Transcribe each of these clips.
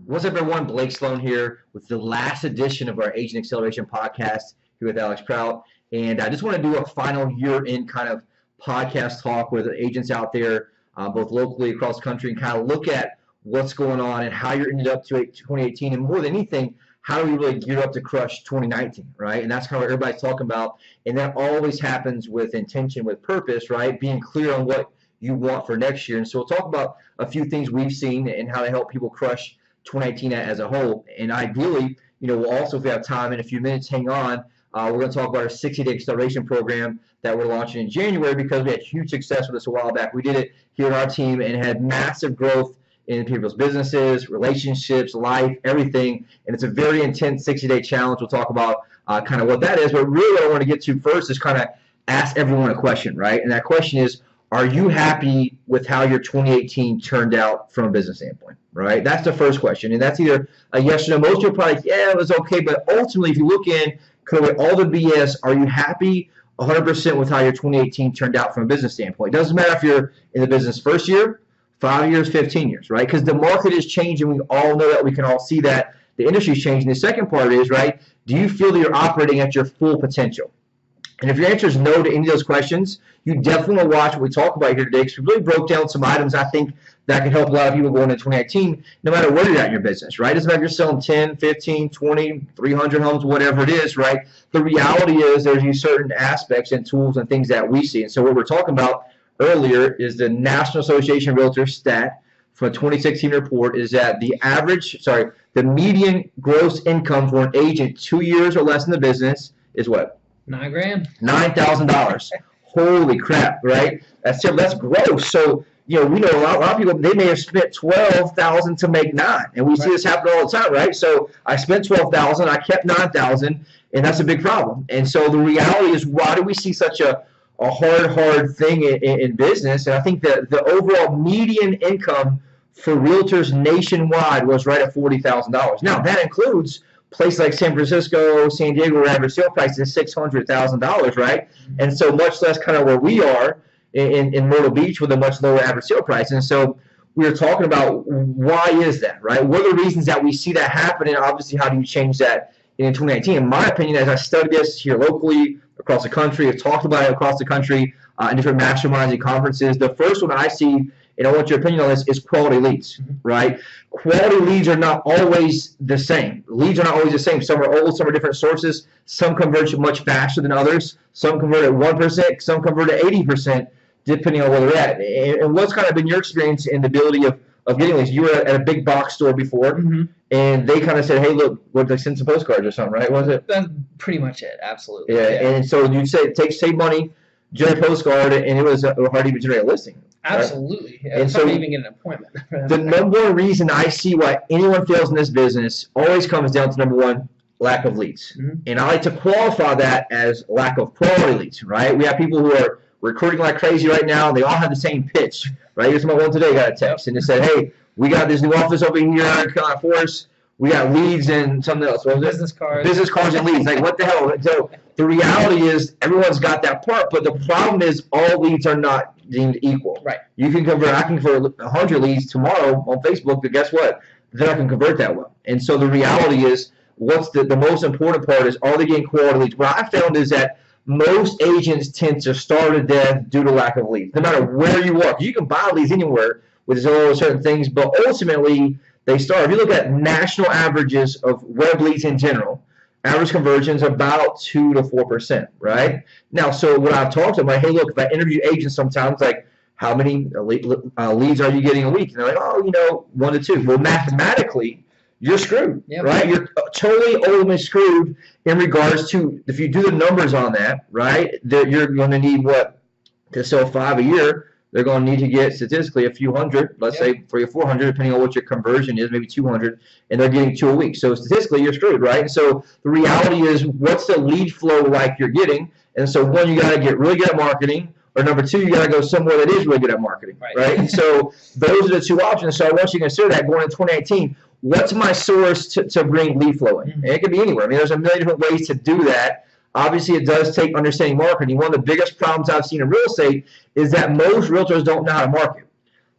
What's up, everyone? Blake Sloan here with the last edition of our Agent Acceleration podcast here with Alex Prout. And I just want to do a final year-end kind of podcast talk with agents out there, both locally across the country, and kind of look at what's going on and how you're ended up to 2018. And more than anything, how do we really gear up to crush 2019, right? And that's kind of what everybody's talking about. And that always happens with intention, with purpose, right? Being clear on what you want for next year. And so we'll talk about a few things we've seen and how to help people crush 2019 as a whole. And ideally, we'll also, if we have time in a few minutes, hang on. We're going to talk about our 60-day acceleration program that we're launching in January because we had huge success with this a while back. We did it here in our team and had massive growth in people's businesses, relationships, life, everything. And it's a very intense 60-day challenge. We'll talk about kind of what that is. But really what I want to get to first is kind of ask everyone a question, right? And that question is, are you happy with how your 2018 turned out from a business standpoint, right? That's the first question. And that's either a yes or no. Most people are probably like, yeah, it was okay. But ultimately, if you look in, kind of all the BS, are you happy 100% with how your 2018 turned out from a business standpoint? It doesn't matter if you're in the business first year, 5 years, 15 years, right? Because the market is changing. We all know that. We can all see that. The industry is changing. The second part is, right, do you feel that you're operating at your full potential? And if your answer is no to any of those questions, you definitely want to watch what we talk about here today, because we really broke down some items I think that can help a lot of people going into 2019, no matter where you're at in your business, right? It doesn't matter if you're selling 10, 15, 20, 300 homes, whatever it is, right? The reality is there's these certain aspects and tools and things that we see. And so what we're talking about earlier is the National Association of Realtors stat from a 2016 report is that the median gross income for an agent 2 years or less in the business is what? $9,000. $9,000. Holy crap, right? That's gross. So, we know a lot of people, they may have spent $12,000 to make $9,000. And we see this happen all the time, right? So I spent $12,000, I kept $9,000, and that's a big problem. And so the reality is, why do we see such a hard thing in business? And I think that the overall median income for realtors nationwide was right at $40,000. Now, that includes places like San Francisco, San Diego, where average sale price is $600,000, right? And so much less kind of where we are in Myrtle Beach with a much lower average sale price. And so we were talking about, why is that, right? What are the reasons that we see that happen, and obviously how do you change that in 2019? In my opinion, as I studied this here locally, across the country, I've talked about it across the country in different masterminds and conferences, the first one I see, and I want your opinion on this, is quality leads, right? Quality leads are not always the same. Leads are not always the same. Some are old, some are different sources. Some convert much faster than others. Some convert at 1%, some convert at 80%, depending on where they're at. And what's kind of been your experience in the ability of getting leads? You were at a big box store before, and they kind of said, hey, look, they send some postcards or something, right? Was it? That's pretty much it, absolutely. Yeah. And so you say save money, generate a postcard, and it was hard to even generate a listing. Absolutely. Right? Yeah, and so even get an appointment. The number one reason I see why anyone fails in this business always comes down to, number one, lack of leads. And I like to qualify that as lack of quality leads, right? We have people who are recruiting like crazy right now, and they all have the same pitch, right? Here's my one today, got a text, and it said, hey, we got this new office over here in Carolina Forest. We got leads and something else. What was it? Business cards and leads. Like, what the hell? So the reality is everyone's got that part, but the problem is all leads are not deemed equal. Right. I can convert 100 leads tomorrow on Facebook, but guess what? They're not going to convert that well. And so the reality is, what's the most important part is, are they getting quality leads? What I found is that most agents tend to starve to death due to lack of leads, no matter where you are. You can buy leads anywhere with certain things, but ultimately they starve. If you look at national averages of web leads in general, average conversions about 2 to 4%, right? Now, so what I've talked to them, like, hey, look, if I interview agents sometimes, like, how many leads are you getting a week? And they're like, 1 to 2. Well, mathematically, you're screwed, right? You're totally ultimately screwed in regards to, if you do the numbers on that, right, you're going to need to sell 5 a year. They're going to need to get statistically a few hundred, let's say 300 or 400, depending on what your conversion is, maybe 200, and they're getting 2 a week. So statistically, you're screwed, right? And so the reality is, what's the lead flow like you're getting? And so one, you got to get really good at marketing, or number two, you got to go somewhere that is really good at marketing, right? And so those are the two options. So I want you to consider that going into 2018. What's my source to bring lead flow in? And it could be anywhere. I mean, there's a million different ways to do that. Obviously, it does take understanding marketing. One of the biggest problems I've seen in real estate is that most realtors don't know how to market.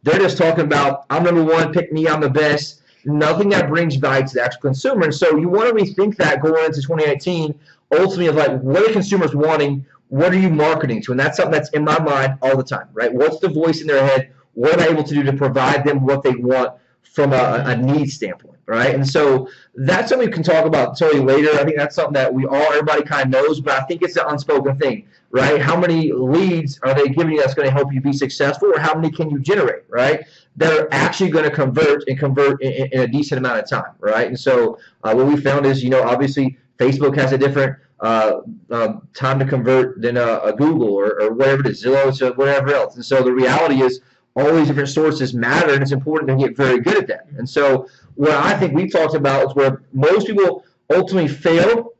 They're just talking about, I'm number one, pick me, I'm the best. nothing that brings value to the actual consumer. And so you want to rethink that going into 2019, ultimately of like, what are consumers wanting? What are you marketing to? And that's something that's in my mind all the time, right? What's the voice in their head? What am I able to do to provide them what they want from a need standpoint, right? And so that's something we can talk about totally later. I think that's something that everybody kind of knows, but I think it's an unspoken thing, right? How many leads are they giving you that's going to help you be successful, or how many can you generate, right, that are actually going to convert in a decent amount of time, right? And so what we found is, obviously Facebook has a different time to convert than a Google or whatever it is, Zillow, or whatever else. And so the reality is all these different sources matter, and it's important to get very good at that. And so what I think we've talked about is where most people ultimately fail,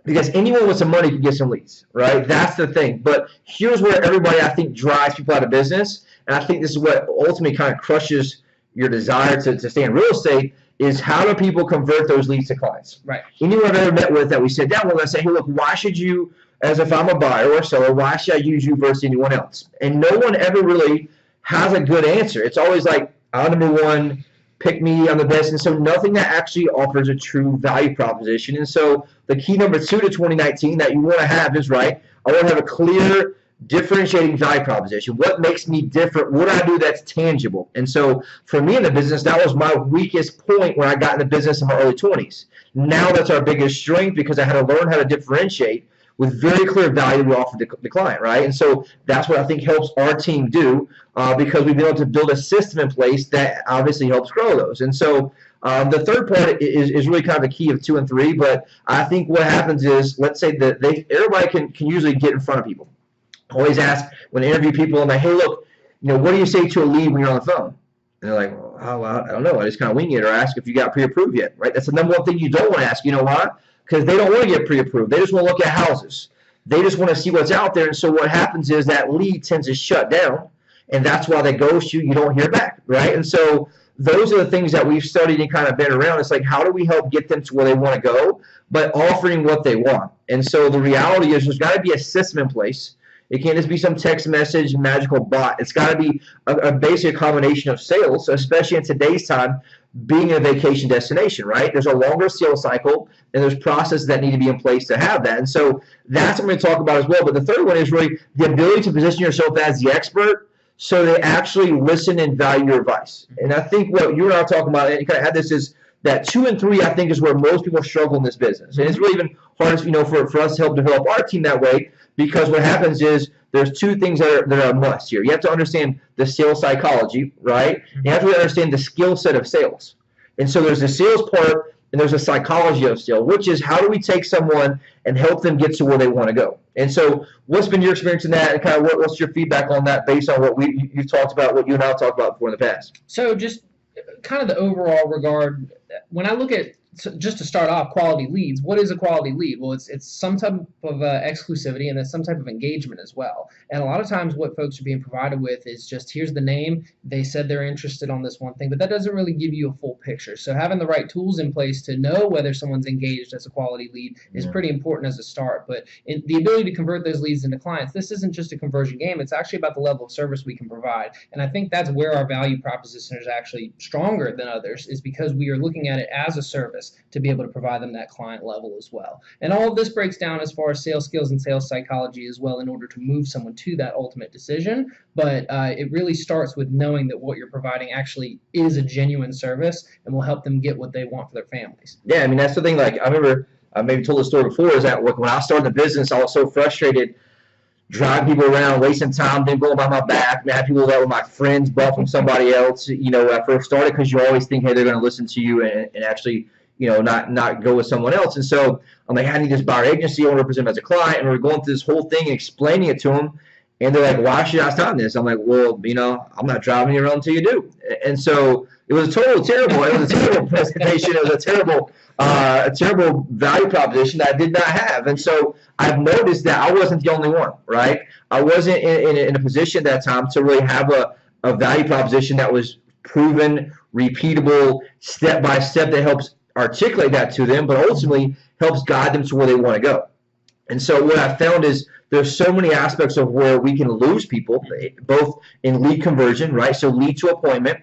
because anyone with some money can get some leads, right? That's the thing. But here's where everybody, I think, drives people out of business, and I think this is what ultimately kind of crushes your desire to stay in real estate, is how do people convert those leads to clients? Right. Anyone I've ever met with that we sit down with, I say, hey, look, why should you, as if I'm a buyer or a seller, why should I use you versus anyone else? And no one ever really has a good answer. It's always like, I'm number one, pick me, I'm the best. And so nothing that actually offers a true value proposition. And so the key number 2 to 2019 that you want to have is, right, I want to have a clear, differentiating value proposition. What makes me different? What do I do that's tangible? And so for me in the business, that was my weakest point when I got in the business in my early 20s. Now that's our biggest strength, because I had to learn how to differentiate with very clear value we offer the client, right? And so that's what I think helps our team do, because we've been able to build a system in place that obviously helps grow those. And so the third part is really kind of the key of 2 and 3, but I think what happens is, let's say that everybody can usually get in front of people. I always ask when I interview people, I'm like, hey, look, what do you say to a lead when you're on the phone? And they're like, oh, well, I don't know. I just kind of wing it, or ask if you got pre-approved yet, right? That's the number one thing you don't want to ask. You know why? Because they don't want to get pre-approved. They just want to look at houses. They just want to see what's out there. And so what happens is that lead tends to shut down, and that's why they ghost you. You don't hear back, right? And so those are the things that we've studied and kind of been around. It's like, how do we help get them to where they want to go, but offering what they want? And so the reality is there's got to be a system in place. It can't just be some text message magical bot. It's got to be a basic combination of sales, especially in today's time, being a vacation destination, right? There's a longer sales cycle, and there's processes that need to be in place to have that. And so that's what I'm going to talk about as well. But the third one is really the ability to position yourself as the expert, so they actually listen and value your advice. And I think what you and I are talking about, and you kind of had this, is that 2 and 3, I think, is where most people struggle in this business. And it's really even hardest, for us to help develop our team that way, because what happens is there's 2 things that are a must here. You have to understand the sales psychology, right? You have to really understand the skill set of sales. And so there's the sales part, and there's a psychology of sales, which is how do we take someone and help them get to where they want to go? And so what's been your experience in that, and kind of what's your feedback on that based on what you've talked about, what you and I have talked about before in the past? So just kind of the overall regard, when I look at, just to start off, quality leads, what is a quality lead? Well, it's some type of exclusivity, and it's some type of engagement as well. And a lot of times what folks are being provided with is just, here's the name, they said they're interested on this one thing, but that doesn't really give you a full picture. So having the right tools in place to know whether someone's engaged as a quality lead is pretty important as a start. But the ability to convert those leads into clients, this isn't just a conversion game. It's actually about the level of service we can provide. And I think that's where our value proposition is actually stronger than others, is because we are looking at it as a service to be able to provide them that client level as well. And all of this breaks down as far as sales skills and sales psychology as well, in order to move someone to that ultimate decision. But it really starts with knowing that what you're providing actually is a genuine service and will help them get what they want for their families. Yeah, I mean, that's the thing. Like, I remember, I maybe told the story before, is that when I started the business, I was so frustrated driving people around, wasting time, then going by my back. I had people that were my friends, bought from somebody else, when I first started, because you always think, hey, they're going to listen to you and actually, not go with someone else. And so I'm like, I need this buyer agency. I want to represent them as a client. And we're going through this whole thing and explaining it to them. And they're like, why should I stop this? I'm like, well, I'm not driving you around until you do. And so it was terrible. It was a terrible presentation. It was a terrible value proposition that I did not have. And so I've noticed that I wasn't the only one, right? I wasn't in a position at that time to really have a value proposition that was proven, repeatable, step by step, that helps articulate that to them, but ultimately helps guide them to where they want to go. And so what I found is there's so many aspects of where we can lose people, both in lead conversion, right? So lead to appointment,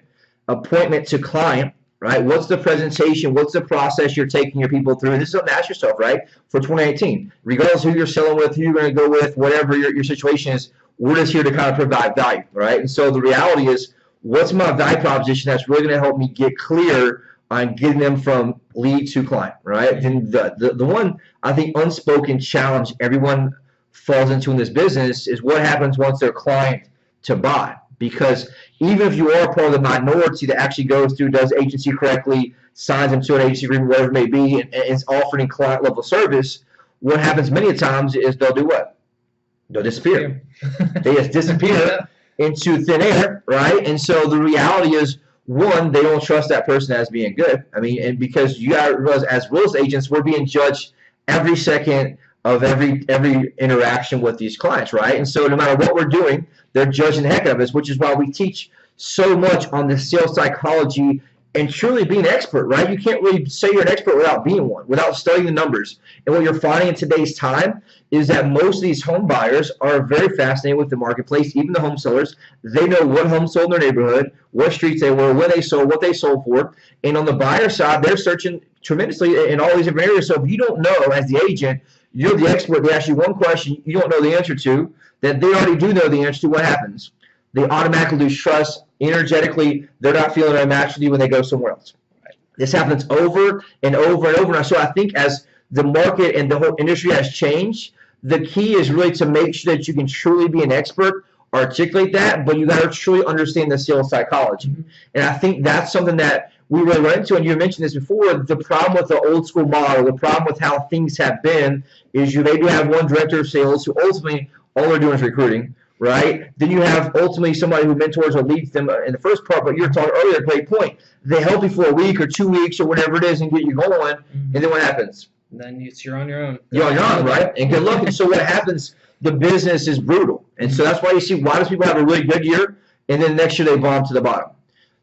appointment to client, right? What's the presentation? What's the process you're taking your people through? And this is something to ask yourself, right? For 2018, regardless of who you're selling with, who you're going to go with, whatever your situation is, we're just here to kind of provide value, right? And so the reality is, what's my value proposition that's really going to help me get clear on getting them from lead to client, right? And the one, I think, unspoken challenge everyone falls into in this business is what happens once they're client to buy. Because even if you are part of the minority that actually goes through, does agency correctly, signs them to an agency agreement, whatever it may be, and is offering client level service, what happens many times is they'll do what? They'll disappear. They just disappear into thin air, right? And so the reality is, one, they don't trust that person as being good. I mean, and because you got to realize, as real estate agents, we're being judged every second of every interaction with these clients, right? And so no matter what we're doing, they're judging the heck out of us, which is why we teach so much on the sales psychology and truly being an expert, right? You can't really say you're an expert without being one, without studying the numbers. And what you're finding in today's time is that most of these home buyers are very fascinated with the marketplace, even the home sellers. They know what homes sold in their neighborhood, what streets they were, when they sold, what they sold for. And on the buyer side, they're searching tremendously in all these different areas. So if you don't know, as the agent, you're the expert, they ask you one question you don't know the answer to, that they already do know the answer to, what happens? They automatically lose trust. Energetically, they're not feeling a match with you when they go somewhere else. This happens over and over and over. So I think as the market and the whole industry has changed, the key is really to make sure that you can truly be an expert, articulate that, but you got to truly understand the sales psychology. And I think that's something that we really run into, and you mentioned this before. The problem with the old school model, the problem with how things have been, is you maybe have one director of sales who ultimately all they're doing is recruiting, right? Then you have ultimately somebody who mentors or leads them in the first part, but you were talking earlier, great point. They help you for a week or 2 weeks or whatever it is and get you going, and then what happens? Then you're on your own. You're on your own, right? And good luck. And so what happens, the business is brutal. And so that's why you see, why does people have a really good year, and then next year they bomb to the bottom?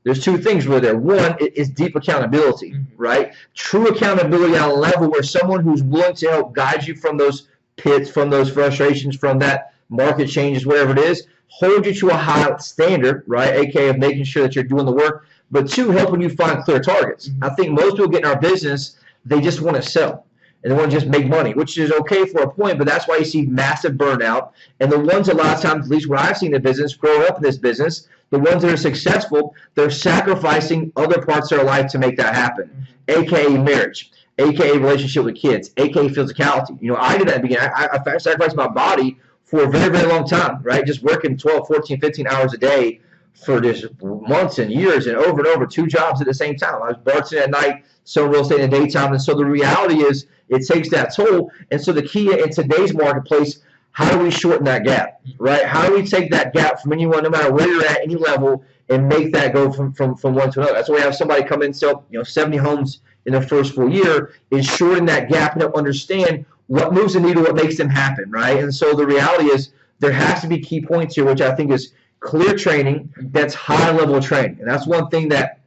There's two things really there. One is deep accountability, right? True accountability on a level where someone who's willing to help guide you from those pits, from those frustrations, from that market changes, whatever it is, hold you to a high standard, right? AKA of making sure that you're doing the work, but two, helping you find clear targets. I think most people get in our business, they just want to sell. And they want to just make money, which is okay for a point, but that's why you see massive burnout. And the ones a lot of times, at least what I've seen in the business, growing up in this business, the ones that are successful, they're sacrificing other parts of their life to make that happen, AKA marriage, AKA relationship with kids, AKA physicality. You know, I did that at the beginning. I sacrificed my body for a very, very long time, right? Just working 12, 14, 15 hours a day for just months and years and over, 2 jobs at the same time. I was bartending at night, selling real estate in the daytime. And so the reality is it takes that toll. And so the key in today's marketplace, how do we shorten that gap, right? How do we take that gap from anyone, no matter where you're at, any level, and make that go from one to another? That's why we have somebody come in and sell 70 homes in their first full year, is shorten that gap and understand what moves the needle, what makes them happen, right? And so the reality is there has to be key points here, which I think is clear training that's high-level training. And that's one thing that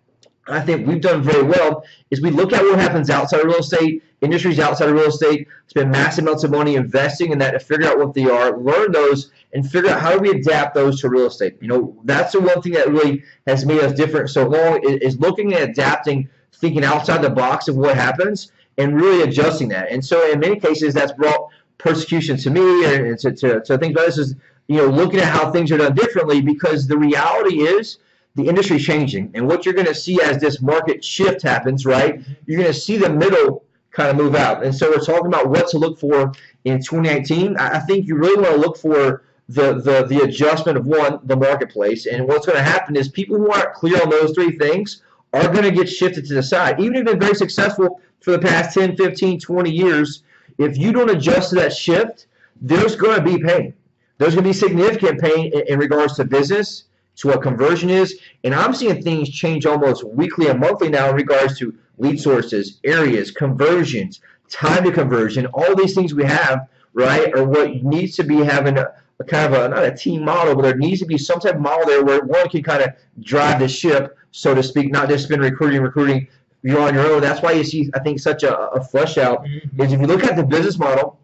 I think we've done very well is we look at what happens outside of real estate, industries outside of real estate, spend massive amounts of money investing in that to figure out what they are, learn those, and figure out how do we adapt those to real estate. You know, that's the one thing that really has made us different so long is looking at adapting, thinking outside the box of what happens, and really adjusting that. And so in many cases, that's brought persecution to me and to things like this is, looking at how things are done differently, because the reality is the industry is changing. And what you're going to see as this market shift happens, right, you're going to see the middle kind of move out. And so we're talking about what to look for in 2019. I think you really want to look for the adjustment of, one, the marketplace. And what's going to happen is people who aren't clear on those 3 things are going to get shifted to the side. Even if you've been very successful for the past 10, 15, 20 years, if you don't adjust to that shift, there's going to be pain. There's going to be significant pain in regards to business, to what conversion is. And I'm seeing things change almost weekly and monthly now in regards to lead sources, areas, conversions, time to conversion. All these things we have, right, are what needs to be having a kind of not a team model, but there needs to be some type of model there where one can kind of drive the ship, so to speak, not just been recruiting. You're on your own. That's why you see, I think, such a flush out. Is if you look at the business model,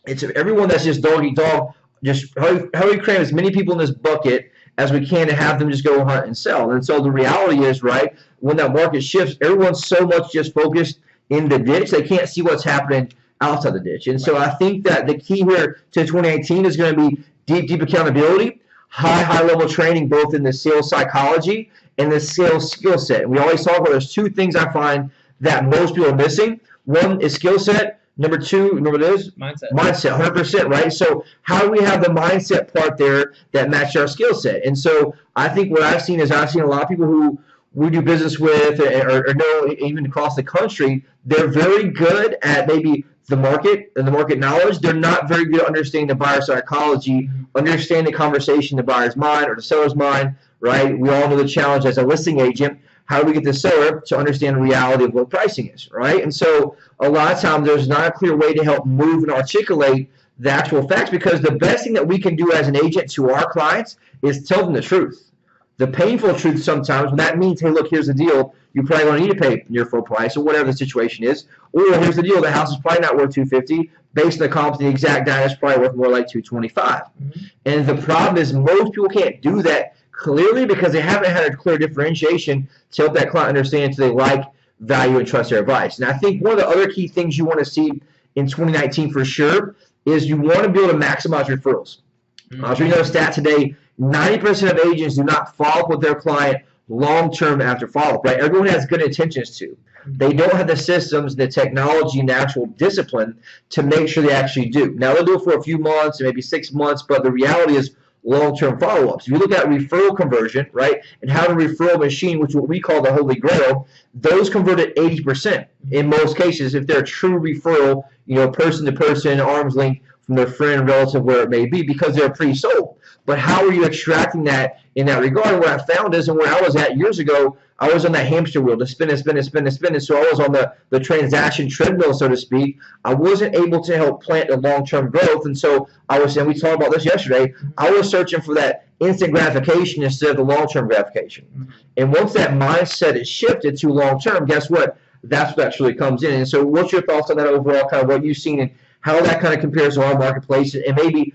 it's everyone that's just dog eat dog. Just how we cram as many people in this bucket as we can to have them just go hunt and sell. And so the reality is, right, when that market shifts, everyone's so much just focused in the ditch, they can't see what's happening outside the ditch. And so I think that the key here to 2018 is going to be deep accountability, high-level training, both in the sales psychology and the sales skill set. And we always talk about there's two things I find that most people are missing. One is skill set. Number two, you know what it is? Mindset, 100%, right? So how do we have the mindset part there that matches our skill set? And so I think what I've seen is a lot of people who we do business with or know even across the country, they're very good at maybe the market and the market knowledge. They're not very good at understanding the buyer psychology, understanding the conversation, the buyer's mind or the seller's mind, right? We all know the challenge as a listing agent. How do we get the seller to understand the reality of what pricing is, right? And so a lot of times there's not a clear way to help move and articulate the actual facts, because the best thing that we can do as an agent to our clients is tell them the truth. The painful truth sometimes, when that means, hey, look, here's the deal. You probably don't need to pay near full price or whatever the situation is. Or here's the deal. The house is probably not worth $250. Based on the comps, the exact data is probably worth more like $225. Mm-hmm. And the problem is most people can't do that clearly because they haven't had a clear differentiation to help that client understand so they like, value, and trust their advice. And I think one of the other key things you want to see in 2019 for sure is you want to be able to maximize referrals. I was reading a stat today, 90% of agents do not follow up with their client long-term after follow-up, right? Everyone has good intentions to. They don't have the systems, the technology, and the actual discipline to make sure they actually do. Now, they'll do it for a few months, maybe 6 months, but the reality is long-term follow-ups. If you look at referral conversion, right, and how the referral machine, which is what we call the Holy Grail, those convert at 80% in most cases if they're a true referral, person to person, arm's length from their friend, relative, where it may be, because they're pre-sold. But how are you extracting that in that regard? And what I found is, and where I was at years ago, I was on that hamster wheel to spin. So I was on the transaction treadmill, so to speak. I wasn't able to help plant the long-term growth. And so and we talked about this yesterday, I was searching for that instant gratification instead of the long-term gratification. Mm-hmm. And once that mindset is shifted to long-term, guess what? That's what actually comes in. And so what's your thoughts on that overall, kind of what you've seen and how that kind of compares to our marketplace, and maybe,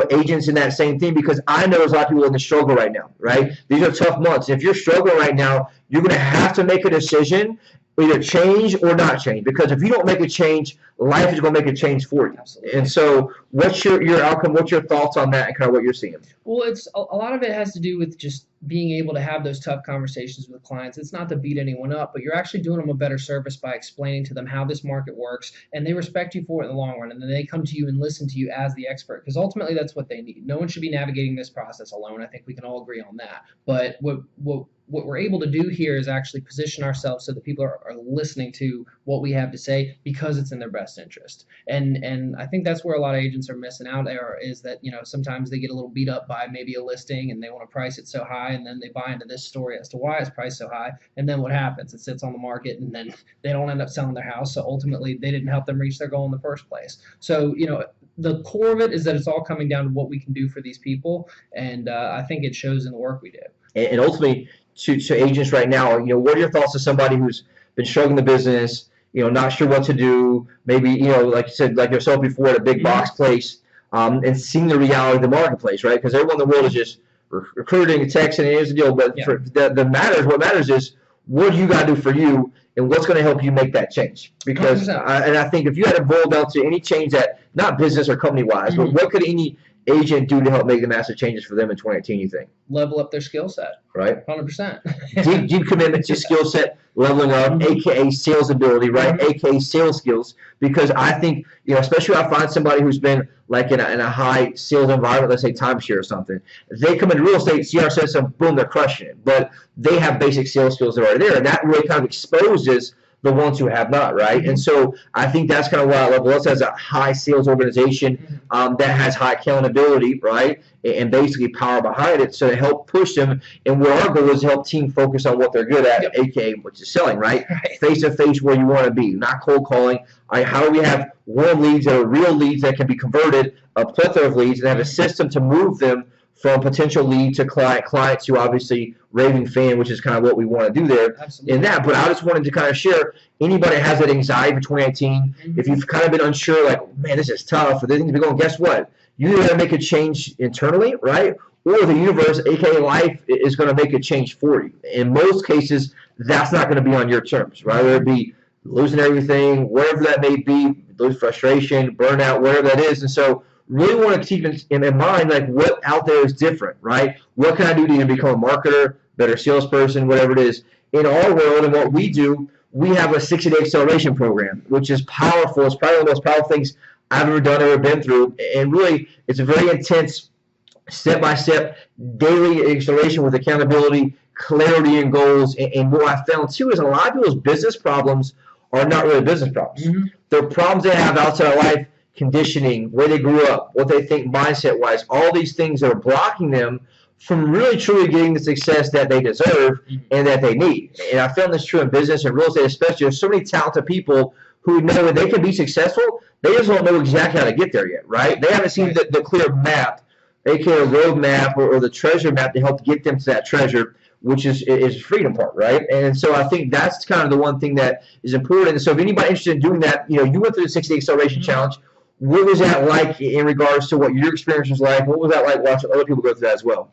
agents in that same thing, because I know there's a lot of people in the struggle right now, right? These are tough months. If you're struggling right now, you're going to have to make a decision, either change or not change, because if you don't make a change, life is going to make a change for you. Absolutely. And so what's your outcome? What's your thoughts on that and kind of what you're seeing? Well, it's a lot of it has to do with just being able to have those tough conversations with clients. It's not to beat anyone up, but you're actually doing them a better service by explaining to them how this market works, and they respect you for it in the long run, and then they come to you and listen to you as the expert, because ultimately that's what they need. No one should be navigating this process alone. I think we can all agree on that. But what we're able to do here is actually position ourselves so that people are listening to what we have to say because it's in their best interest. And I think that's where a lot of agents are missing out there, is that, sometimes they get a little beat up by maybe a listing and they want to price it so high, and then they buy into this story as to why it's priced so high. And then what happens? It sits on the market and then they don't end up selling their house. So ultimately they didn't help them reach their goal in the first place. So, the core of it is that it's all coming down to what we can do for these people. And I think it shows in the work we do. And ultimately, to agents right now, what are your thoughts to somebody who's been struggling the business, not sure what to do, maybe, like you said, like yourself before, at a big box place, and seeing the reality of the marketplace, right? Because everyone in the world is just recruiting, texting, and here's the deal. But for what matters is what do you got to do for you, and what's going to help you make that change? Because I think if you had to boil down to any change that, not business or company-wise, but what could any agent do to help make the massive changes for them in 2018, you think? Level up their skill set. Right. 100%. deep commitment to skill set leveling up, a.k.a. sales ability, right? A.k.a. sales skills. Because I think, especially when I find somebody who's been like in a high sales environment, let's say timeshare or something, they come into real estate, see our system, boom, they're crushing it. But they have basic sales skills that are already there, and that really kind of exposes the ones who have not, right? And so I think that's kind of why I level us as a high sales organization that has high accountability, right? And basically power behind it, so to help push them. And where our goal is to help team focus on what they're good at, aka which is selling, right? Face to face where you want to be, not cold calling. How do we have warm leads that are real leads that can be converted, a plethora of leads, and have a system to move them from potential lead to client to obviously raving fan, which is kind of what we want to do there. Absolutely. In that. But I just wanted to kind of share, anybody that has that anxiety for 2018, if you've kind of been unsure, like, man, this is tough, or they think to be going, guess what? You either make a change internally, right? or the universe, aka life, is going to make a change for you. In most cases, that's not going to be on your terms, right? Whether it be losing everything, whatever that may be, lose frustration, burnout, whatever that is. And so really want to keep in mind, like, what out there is different, right? What can I do to become a marketer, better salesperson, whatever it is. In our world and what we do, we have a 60-day acceleration program, which is powerful. It's probably one of the most powerful things I've ever done, ever been through. And really, it's a very intense, step-by-step, daily acceleration with accountability, clarity, and goals. And what I found, too, is a lot of people's business problems are not really business problems. Mm-hmm. They're problems they have outside of life, conditioning, where they grew up, what they think mindset-wise, all these things that are blocking them from really truly getting the success that they deserve and that they need. And I found this true in business and real estate especially. There's so many talented people who know that they can be successful, they just don't know exactly how to get there yet, right? They haven't seen the clear map, aka road map or the treasure map to help get them to that treasure, which is freedom part, right? And so I think that's kind of the one thing that is important. And so if anybody interested in doing that, you went through the 60-day acceleration challenge. What was that like in regards to what your experience was like? What was that like watching other people go through that as well?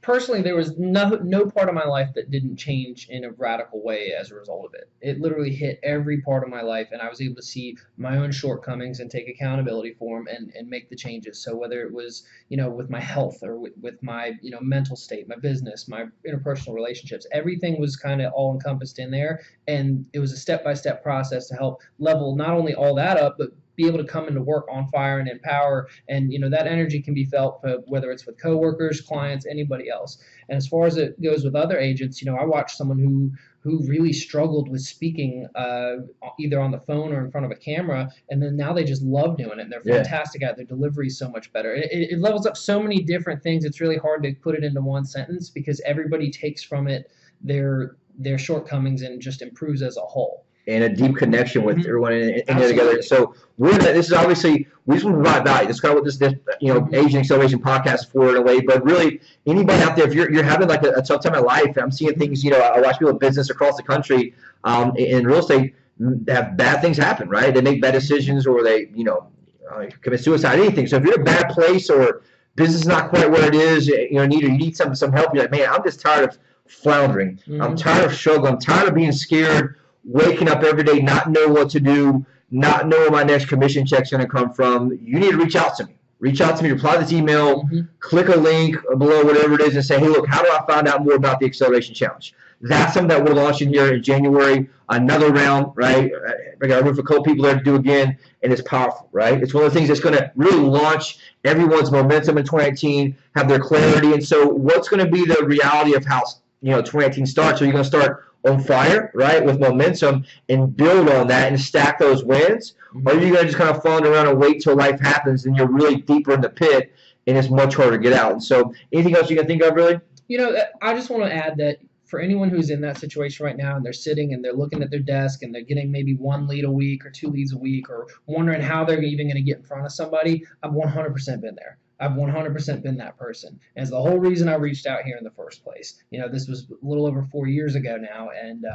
Personally, there was no part of my life that didn't change in a radical way as a result of it. It literally hit every part of my life, and I was able to see my own shortcomings and take accountability for them and make the changes. So whether it was, with my health or with my, mental state, my business, my interpersonal relationships, everything was kind of all encompassed in there. And it was a step-by-step process to help level not only all that up, but be able to come into work on fire and empower, and that energy can be felt whether it's with coworkers, clients, anybody else. And as far as it goes with other agents, I watched someone who really struggled with speaking either on the phone or in front of a camera, and then now they just love doing it. And they're fantastic at it. Their delivery is so much better. It levels up so many different things. It's really hard to put it into one sentence because everybody takes from it their shortcomings and just improves as a whole. And a deep connection with everyone in there together. So this is obviously, we just want to provide value. That's kind of what this Agent Acceleration podcast is for in a way. But really, anybody out there, if you're having like a tough time in life, I'm seeing things, I watch people in business across the country in real estate have bad things happen, right? They make bad decisions or they, commit suicide, anything. So if you're in a bad place or business is not quite where it is, you need some help, you're like, man, I'm just tired of floundering. I'm tired of struggling. I'm tired of being scared, waking up every day, not knowing what to do, not knowing where my next commission check's going to come from. You need to reach out to me. Reach out to me, reply to this email, click a link below, whatever it is, and say, hey, look, how do I find out more about the Acceleration Challenge? That's something that we're launching here in January, another round, right? I got room for a couple people there to do again, and it's powerful, right? It's one of the things that's going to really launch everyone's momentum in 2019, have their clarity. And so what's going to be the reality of how 2019 starts? So you're going to start on fire, right, with momentum and build on that and stack those wins? Or are you going to just kind of fall around and wait till life happens and you're really deeper in the pit and it's much harder to get out? And so anything else you can think of, really? I just want to add that for anyone who's in that situation right now and they're sitting and they're looking at their desk and they're getting maybe 1 lead a week or 2 leads a week or wondering how they're even going to get in front of somebody, I've 100% been there. I've 100% been that person. And it's the whole reason I reached out here in the first place. This was a little over 4 years ago now. And,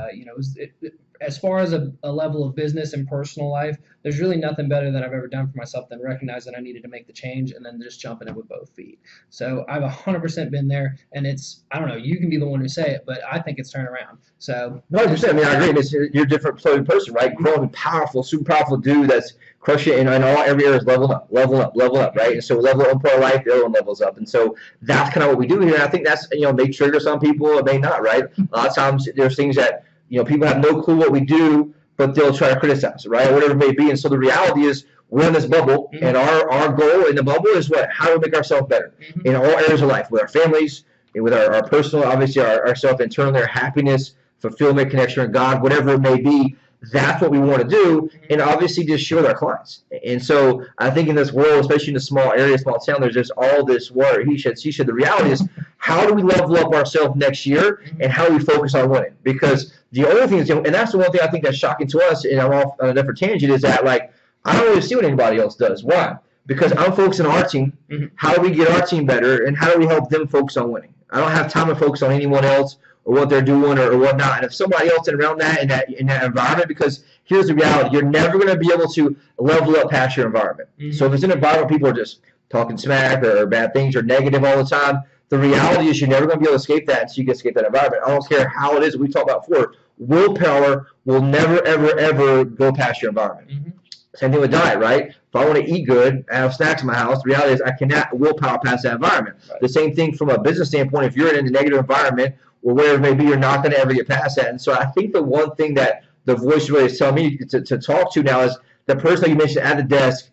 as far as a level of business and personal life, there's really nothing better that I've ever done for myself than recognize that I needed to make the change and then just jumping in with both feet. So I've 100% been there. And I don't know, you can be the one who say it, but I think it's turned around. So 100%. I mean, I agree. You're a different person, right? Growing, powerful, super powerful dude that's crushing it in every area is level up, right? And so level up part of life, the other one levels up. And so that's kind of what we do here. And I think that's, may trigger some people, it may not, right? A lot of times there's things that, people have no clue what we do, but they'll try to criticize, right? Whatever it may be. And so the reality is we're in this bubble, and our goal in the bubble is what? How do we make ourselves better in all areas of life, with our families, with our personal, obviously our self internally, our happiness, fulfillment, connection with God, whatever it may be. That's what we want to do, and obviously just share with our clients. And so I think in this world, especially in a small area, small town, there's just all this war, he said, she said. The reality is, how do we level up ourselves next year, and how do we focus on winning? Because the only thing is, and that's the one thing I think that's shocking to us, and I'm off on a different tangent, is that, like, I don't really see what anybody else does. Why? Because I'm focusing on our team. How do we get our team better, and how do we help them focus on winning? I don't have time to focus on anyone else or what they're doing or whatnot. And if somebody else is around that in that environment, because here's the reality, you're never going to be able to level up past your environment. So if it's an environment people are just talking smack or bad things or negative all the time. The reality is you're never going to be able to escape that until you can escape that environment. I don't care how it is. We talked about before. Willpower will never, ever, ever go past your environment. Mm-hmm. Same thing with diet, right? If I want to eat good and have snacks in my house, the reality is I cannot willpower past that environment. Right. The same thing from a business standpoint. If you're in a negative environment or whatever it may be, you're not going to ever get past that. And so I think the one thing that the voice really is telling me to talk to now is the person that you mentioned at the desk,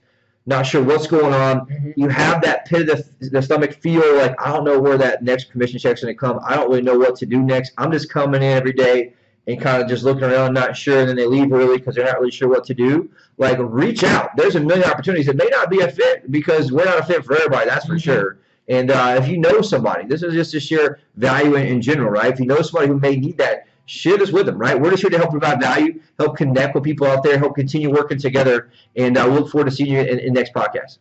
not sure what's going on. Mm-hmm. You have that pit of the stomach feel like, I don't know where that next commission check's going to come. I don't really know what to do next. I'm just coming in every day and kind of just looking around, not sure, and then they leave early because they're not really sure what to do. Like, reach out. There's a million opportunities. It may not be a fit because we're not a fit for everybody, that's for sure. And if you know somebody, this is just to share value in general, right? If you know somebody who may need that, share this with them, right? We're just here to help provide value, help connect with people out there, help continue working together, and we look forward to seeing you in the next podcast.